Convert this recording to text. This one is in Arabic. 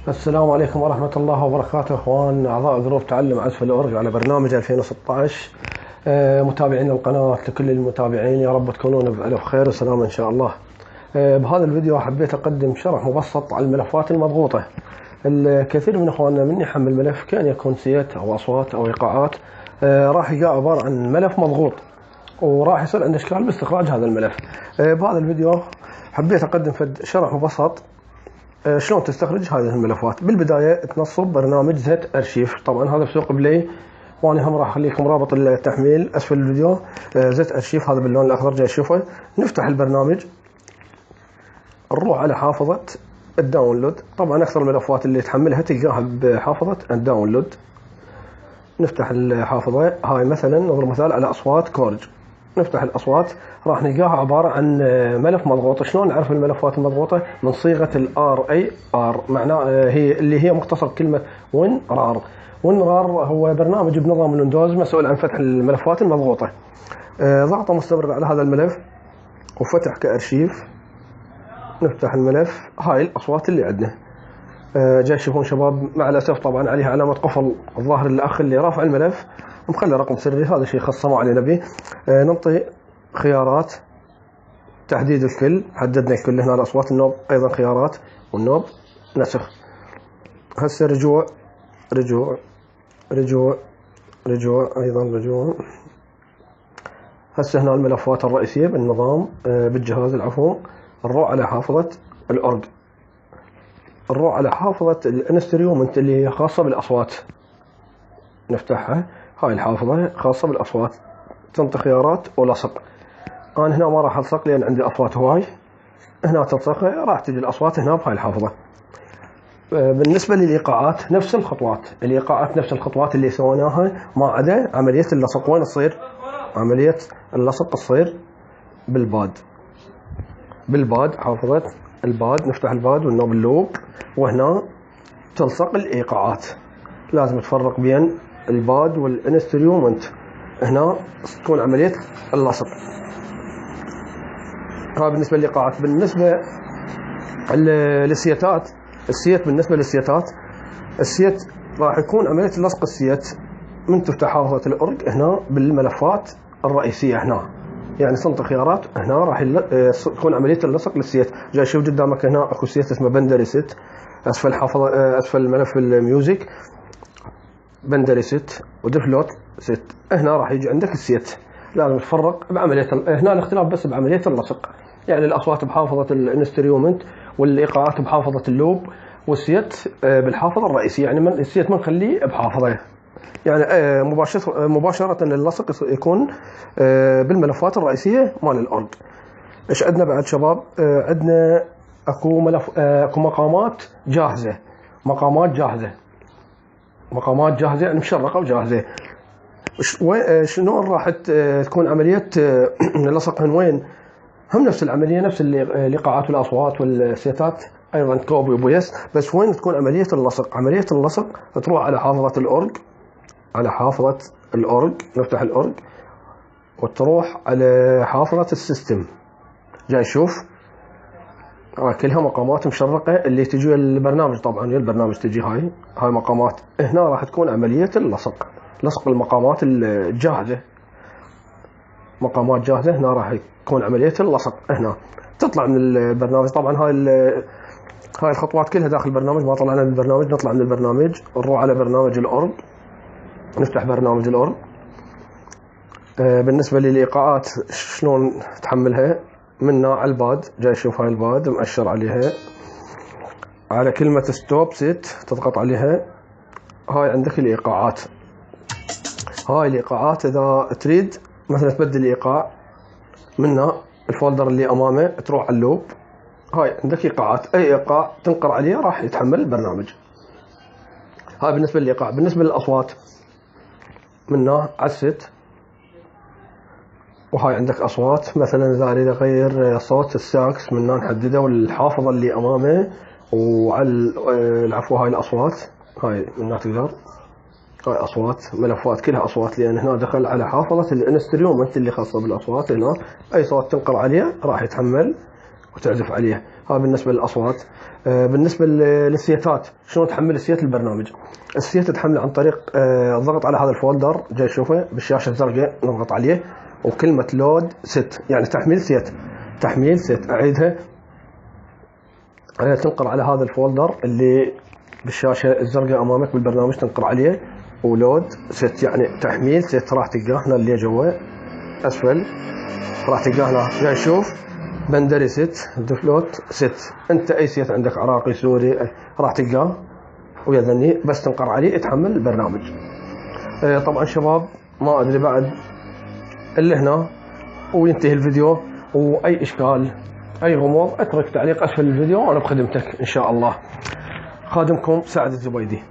السلام عليكم ورحمة الله وبركاته اخوان اعضاء جروب تعلم عزف الاورج على برنامج 2016. متابعين القناة، لكل المتابعين يا رب تكونون بألف خير وسلامة ان شاء الله. بهذا الفيديو حبيت اقدم شرح مبسط على الملفات المضغوطة. الكثير من اخواننا من يحمل ملف كان يكون سيت او اصوات او ايقاعات، راح يجاء عبارة عن ملف مضغوط وراح يصير عنده اشكال باستخراج هذا الملف. بهذا الفيديو حبيت اقدم شرح مبسط شلون تستخرج هذه الملفات. بالبدايه تنصب برنامج زت ارشيف، طبعا هذا في سوق بلاي، وانا هم راح اخليكم رابط التحميل اسفل الفيديو. زت ارشيف هذا باللون الاخضر جاي تشوفه. نفتح البرنامج، نروح على حافظه الداونلود. طبعا اكثر الملفات اللي تحملها تلقاها بحافظه الداونلود. نفتح الحافظه هاي، مثلا نضرب مثال على اصوات كورج. نفتح الاصوات، راح نلقاها عباره عن ملف مضغوط. شلون نعرف الملفات المضغوطه؟ من صيغه الار اي ار، معناه هي مختصر كلمه وين رار. وين رار هو برنامج بنظام الويندوز مسؤول عن فتح الملفات المضغوطه. ضغطه مستمر على هذا الملف وفتح كارشيف. نفتح الملف، هاي الاصوات اللي عندنا. جاي تشوفون شباب مع الاسف طبعا عليها علامه قفل الظاهر الاخ اللي رافع الملف مخلي رقم سري، هذا شيء خاصه ما علينا به. ننطي خيارات تحديد الكل، حددنا الكل هنا الاصوات. النوب ايضا خيارات، والنوب نسخ. هسه رجوع رجوع رجوع رجوع ايضا رجوع. هسه هنا الملفات الرئيسيه بالنظام بالجهاز العفو. نروح على حافظه الاورج، نروح على حافظه الانسترومنت اللي هي خاصه بالاصوات. نفتحها، هاي الحافظه خاصه بالاصوات. تنطي خيارات ولصق. انا هنا ما راح الصق لان عندي اصوات هواي. هنا تلصق، راح تجي الاصوات هنا بهاي الحافظه. بالنسبه للايقاعات نفس الخطوات، الايقاعات نفس الخطوات اللي سويناها ما عدا عمليه اللصق. وين تصير عمليه اللصق؟ تصير بالباد حافظه الباد. نفتح الباد والنوب اللوب، وهنا تلصق الايقاعات. لازم تفرق بين الباد والانسترومنت، هنا تكون عمليه اللصق. هذا بالنسبه للايقاعات. بالنسبه للسيتات، بالنسبه للسيتات، السيت راح يكون عمليه لصق السيت من تفتح حافظه الاورج هنا بالملفات الرئيسيه. هنا يعني صنط خيارات، هنا راح تكون عمليه اللصق للسيت. جاي شوف قدامك هنا اكو سيت اسمه بندري ست، اسفل حافظه اسفل ملف الميوزك بندري ست ودفلوت ست. هنا راح يجي عندك السيت. لازم تفرق بعمليه هنا الاختلاف بس بعمليه اللصق، يعني الاصوات بحافظه الانسترومنت والايقاعات بحافظه اللوب، والسيت بالحافظه الرئيسيه. يعني السيت ما نخليه بحافظه، يعني مباشره اللصق يكون بالملفات الرئيسيه مال الاورج. ايش عندنا بعد شباب؟ عندنا اكو ملف اكو مقامات جاهزه. مقامات جاهزه يعني مشرقه وجاهزه. شنو راح تكون عمليه اللصق؟ من وين؟ هم نفس العمليه، نفس الايقاعات والاصوات والسيتات ايضا كوبي وبيس، بس وين تكون عمليه اللصق؟ عمليه اللصق تروح على حافظه الاورج. نفتح الاورج وتروح على حافظه السيستم. جاي شوف كلها مقامات مشرقه اللي تجي البرنامج. طبعا البرنامج تجي هاي مقامات. هنا راح تكون عمليه اللصق، لصق المقامات الجاهزه. مقامات جاهزه هنا راح يكون عمليه اللصق. هنا تطلع من البرنامج. طبعا هاي الخطوات كلها داخل البرنامج، ما طلعنا من البرنامج. نطلع من البرنامج نروح على برنامج الاورج، نفتح برنامج الاورج. بالنسبه للايقاعات شلون تحملها؟ منا على الباد. جاي شوف هاي الباد مؤشر عليها على كلمه ستوب سيت، تضغط عليها. هاي عندك الايقاعات. هاي الايقاعات اذا تريد مثلا تبدل ايقاع منها الفولدر اللي امامه تروح على اللوب. هاي عندك ايقاعات، اي ايقاع تنقر عليه راح يتحمل البرنامج. هاي بالنسبه للايقاع. بالنسبه للاصوات منها على الست، وهاي عندك اصوات مثلا اذا اريد اغير صوت الساكس منها نحدده والحافظه اللي امامه. وعلى العفو هاي الاصوات، هاي منها تقدر. هاي اصوات ملفات كلها اصوات، لان هنا دخل على حافظه الانسترومنت اللي خاصه بالاصوات. هنا اي صوت تنقر عليه راح يتحمل وتعزف عليه. هذا بالنسبه للاصوات. بالنسبه للسيتات، شلون تحمل السيت البرنامج؟ السيت تحمله عن طريق الضغط على هذا الفولدر، جاي تشوفه بالشاشه الزرقاء، نضغط عليه وكلمه لود ست، يعني تحميل سيت. تحميل سيت، اعيدها، تنقر على هذا الفولدر اللي بالشاشه الزرقاء امامك بالبرنامج، تنقر عليه ولود ست، يعني تحميل ست. راح تلقاه هنا اللي جوا اسفل، راح تلقاه هنا، جاي شوف بندري ست، دفلوت ست. انت اي سيت عندك، عراقي، سوري، راح تلقاه ويذني، بس تنقر عليه يتحمل البرنامج. طبعا شباب، ما ادري بعد اللي هنا وينتهي الفيديو. واي اشكال، اي غموض، اترك تعليق اسفل الفيديو وانا بخدمتك ان شاء الله. خادمكم سعد الزبيدي.